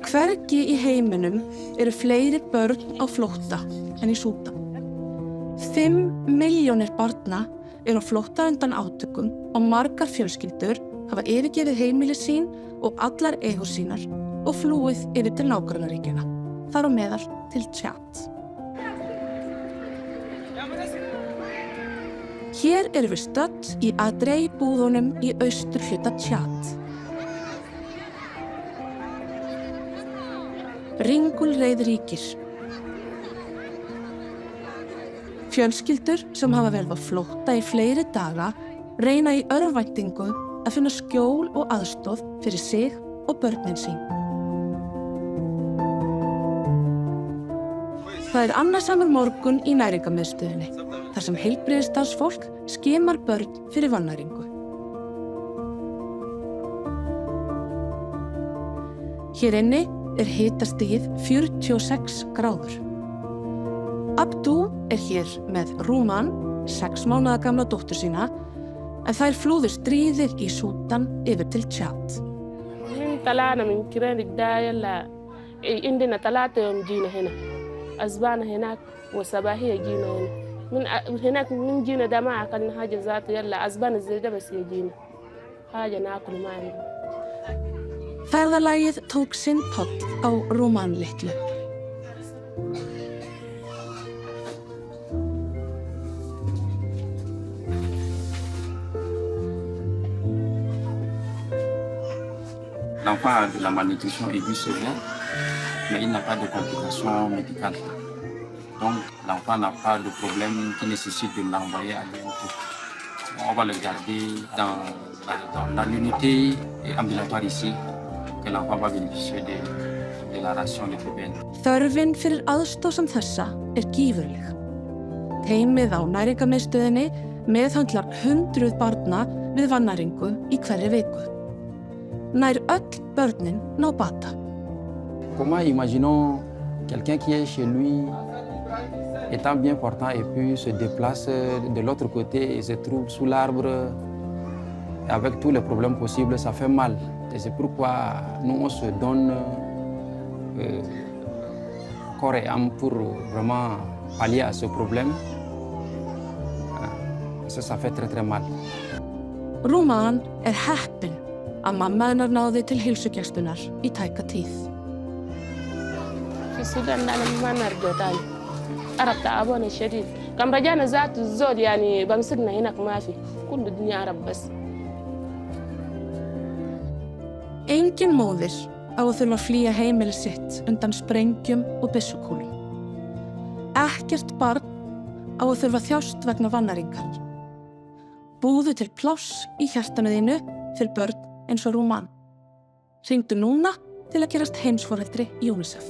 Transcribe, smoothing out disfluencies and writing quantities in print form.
Hvergi í heiminum eru fleiri börn á flótta en í Súdan. 5 milljónir barna eru á flótta undan átökum og margar fjölskyldur hafa yfirgefið heimili sín og allar eigur sínar og flúið yfir til nágrannaríkjanna, þar á meðal til Tchad. Hér erum við stödd í Adrey-búðunum í austurhluta Tchad. Ringulreið ríkir. Fjölskyldur sem hafa verið á flótta í fleiri daga reyna í örvæntingu að finna skjól og aðstoð fyrir sig og börnin sín. Það annasamur morgun í næringarmiðstöðinni, þar sem heilbrigðisstarfsfólk skimar börn fyrir vannæringu. Hér inni hitastigið 46 gráður. Abdú hér með Rúman, 6 mánaða gamla dóttur sína, en þær flúðu stríðið í Súdan yfir til Tchad. طلعنا من كيران الداية لا عندنا 3 يوم جينا هنا أسبانة هناك وصباحية جينا هنا من هناك من جينا ده ما أكلنا حاجة ذات يلا أسبانة زي ده بس يجينا حاجة ناكل ما عندنا. Ferðalagið tók sinn toll á Rúman litlu. L'enfant a de la malnutrition aiguë sévère, mais il n'a pas de complications médicales. Donc, l'enfant n'a pas de problème qui nécessite de l'envoyer à l'unité. On va le garder dans l'unité ambulatoire ici, que l'enfant va bénéficier de la ration de bébé. Þörfin fyrir aðstoð sem þessa gífurleg. Teymið á næringarmiðstöðinni meðhöndlar 100 barna við vannæringu í hverri viku. Nær öll börnin ná bata. Comment imaginons quelqu'un qui est chez lui, étant bien portant et puis se déplace de l'autre côté et se trouve sous l'arbre avec tous les problèmes possibles, ça fait mal. Et c'est pourquoi nous on se donne corps et âme pour vraiment pallier à ce problème. Ça fait très mal. Rúman heppin að mamma hennar náði til heilsugæslunnar í tæka tíð. في السودان أنا ما نرجع تاني. عرب تعبان شديد. كم رجعنا ذات الزود يعني بمسكنا هناك ما في. كل الدنيا عرب بس. Engin móðir á að þurfa að flýja heimili sitt undan sprengjum og byssukúlum. Ekkert barn á að þurfa að þjást vegna vannæringar. Búðu til pláss í hjartanu þínu fyrir börn eins og Rúman. Hringdu núna til að gerast heimsforeldri UNICEF.